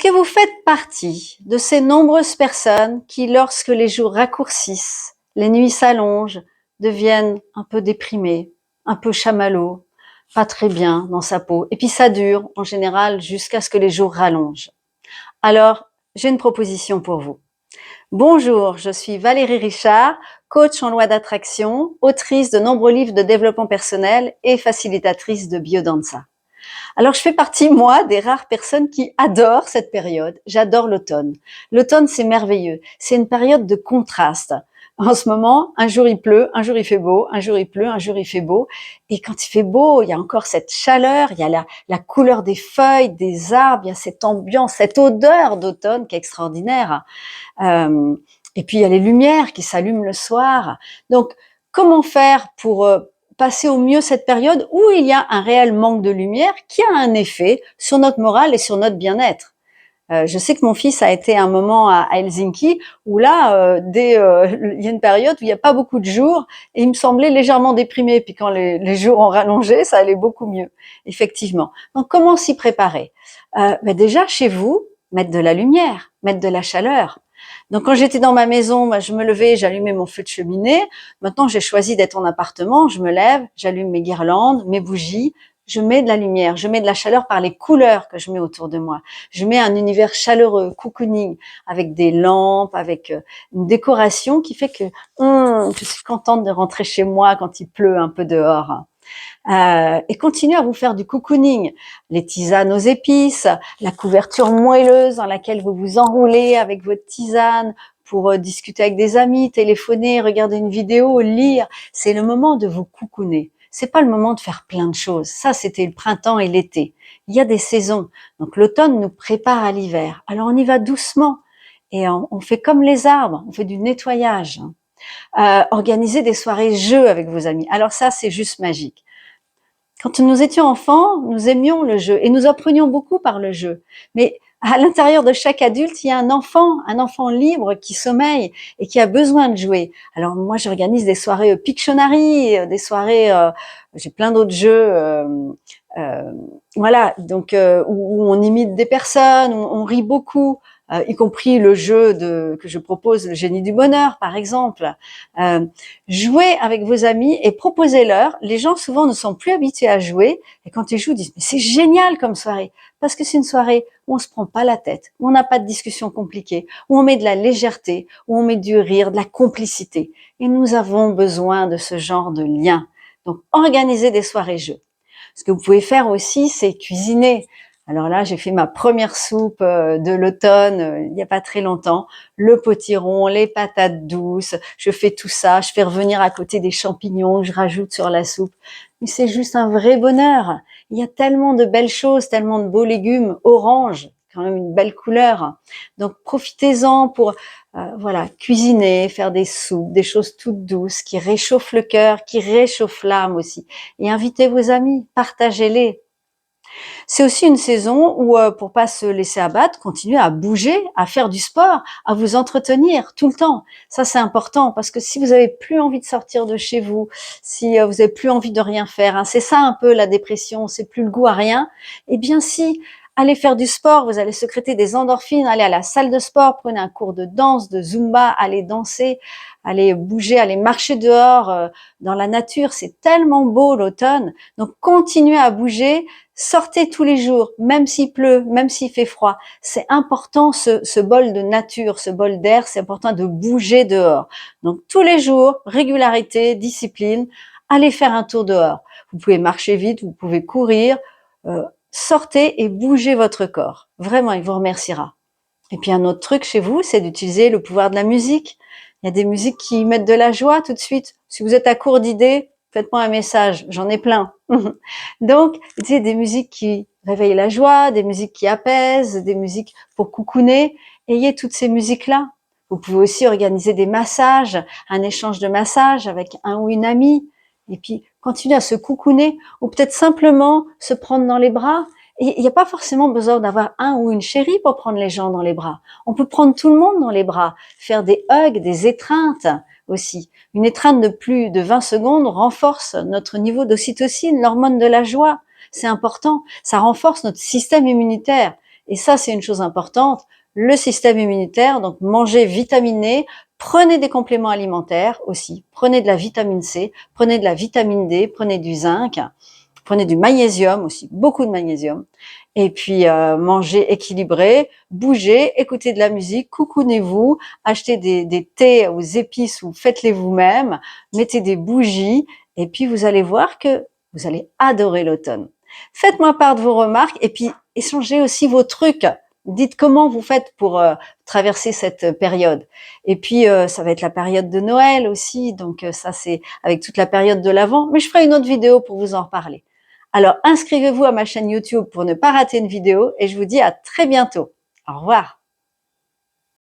que vous faites partie de ces nombreuses personnes qui, lorsque les jours raccourcissent, les nuits s'allongent, deviennent un peu déprimées, un peu chamallows, pas très bien dans sa peau, et puis ça dure en général jusqu'à ce que les jours rallongent? Alors, j'ai une proposition pour vous. Bonjour, je suis Valérie Richard, coach en loi d'attraction, autrice de nombreux livres de développement personnel et facilitatrice de biodanza. Alors, je fais partie, moi, des rares personnes qui adorent cette période. J'adore l'automne. L'automne, c'est merveilleux. C'est une période de contraste. En ce moment, un jour il pleut, un jour il fait beau, un jour il pleut, un jour il fait beau. Et quand il fait beau, il y a encore cette chaleur, il y a la couleur des feuilles, des arbres, il y a cette ambiance, cette odeur d'automne qui est extraordinaire. Euh, et puis, il y a les lumières qui s'allument le soir. Donc, comment faire pour passer au mieux cette période où il y a un réel manque de lumière qui a un effet sur notre morale et sur notre bien-être? Je sais que mon fils a été un moment à Helsinki où là, il y a une période où il n'y a pas beaucoup de jours et il me semblait légèrement déprimé. Puis quand les jours ont rallongé, ça allait beaucoup mieux, effectivement. Donc, comment s'y préparer? Déjà, chez vous, mettre de la lumière, mettre de la chaleur. Donc, quand j'étais dans ma maison, je me levais, j'allumais mon feu de cheminée. Maintenant, j'ai choisi d'être en appartement. Je me lève, j'allume mes guirlandes, mes bougies. Je mets de la lumière, je mets de la chaleur par les couleurs que je mets autour de moi. Je mets un univers chaleureux, cocooning, avec des lampes, avec une décoration qui fait que je suis contente de rentrer chez moi quand il pleut un peu dehors. Et continuez à vous faire du cocooning, les tisanes aux épices, la couverture moelleuse dans laquelle vous vous enroulez avec votre tisane pour discuter avec des amis, téléphoner, regarder une vidéo, lire. C'est le moment de vous cocooner. C'est pas le moment de faire plein de choses. Ça, c'était le printemps et l'été. Il y a des saisons. Donc l'automne nous prépare à l'hiver. Alors on y va doucement et on fait comme les arbres, on fait du nettoyage. Organiser des soirées jeux avec vos amis. Alors ça, c'est juste magique. Quand nous étions enfants, nous aimions le jeu et nous apprenions beaucoup par le jeu. Mais à l'intérieur de chaque adulte, il y a un enfant libre qui sommeille et qui a besoin de jouer. Alors moi, j'organise des soirées Pictionary, des soirées, j'ai plein d'autres jeux, euh, voilà, donc où on imite des personnes, où on rit beaucoup. Y compris le jeu que je propose, le génie du bonheur, par exemple. Jouez avec vos amis et proposez-leur. Les gens, souvent, ne sont plus habitués à jouer. Et quand ils jouent, ils disent, mais c'est génial comme soirée. Parce que c'est une soirée où on se prend pas la tête, où on n'a pas de discussion compliquée, où on met de la légèreté, où on met du rire, de la complicité. Et nous avons besoin de ce genre de lien. Donc, organisez des soirées jeux. Ce que vous pouvez faire aussi, c'est cuisiner. Alors là, j'ai fait ma première soupe de l'automne il n'y a pas très longtemps. Le potiron, les patates douces, je fais tout ça. Je fais revenir à côté des champignons que je rajoute sur la soupe. Mais c'est juste un vrai bonheur. Il y a tellement de belles choses, tellement de beaux légumes. Orange, quand même une belle couleur. Donc profitez-en pour voilà, cuisiner, faire des soupes, des choses toutes douces qui réchauffent le cœur, qui réchauffent l'âme aussi. Et invitez vos amis, partagez-les. C'est aussi une saison où, pour pas se laisser abattre, continuez à bouger, à faire du sport, à vous entretenir tout le temps. Ça, c'est important parce que si vous avez plus envie de sortir de chez vous, si vous avez plus envie de rien faire, c'est ça un peu la dépression, c'est plus le goût à rien. Eh bien, si allez faire du sport, vous allez sécréter des endorphines, allez à la salle de sport, prenez un cours de danse, de zumba, allez danser, allez bouger, allez marcher dehors dans la nature. C'est tellement beau l'automne. Donc, continuez à bouger. Sortez tous les jours, même s'il pleut, même s'il fait froid. C'est important ce bol de nature, ce bol d'air, c'est important de bouger dehors. Donc tous les jours, régularité, discipline, allez faire un tour dehors. Vous pouvez marcher vite, vous pouvez courir, sortez et bougez votre corps. Vraiment, il vous remerciera. Et puis un autre truc chez vous, c'est d'utiliser le pouvoir de la musique. Il y a des musiques qui mettent de la joie tout de suite. Si vous êtes à court d'idées, faites-moi un message, j'en ai plein. Donc, utilisez des musiques qui réveillent la joie, des musiques qui apaisent, des musiques pour coucouner. Ayez toutes ces musiques-là. Vous pouvez aussi organiser des massages, un échange de massages avec un ou une amie. Et puis, continuer à se coucouner ou peut-être simplement se prendre dans les bras. Et il n'y a pas forcément besoin d'avoir un ou une chérie pour prendre les gens dans les bras. On peut prendre tout le monde dans les bras, faire des hugs, des étreintes aussi. Une étreinte de plus de 20 secondes renforce notre niveau d'ocytocine, l'hormone de la joie. C'est important. Ça renforce notre système immunitaire. Et ça, c'est une chose importante. Le système immunitaire, donc mangez vitaminé, prenez des compléments alimentaires aussi, prenez de la vitamine C, prenez de la vitamine D, prenez du zinc, prenez du magnésium aussi, beaucoup de magnésium. Et puis mangez équilibré, bougez, écoutez de la musique, coucounez-vous, achetez des thés aux épices ou faites-les vous-même, mettez des bougies et puis vous allez voir que vous allez adorer l'automne. Faites-moi part de vos remarques et puis échangez aussi vos trucs. Dites comment vous faites pour traverser cette période. Et puis ça va être la période de Noël aussi, donc ça c'est avec toute la période de l'Avent, mais je ferai une autre vidéo pour vous en reparler. Alors inscrivez-vous à ma chaîne YouTube pour ne pas rater une vidéo et je vous dis à très bientôt. Au revoir.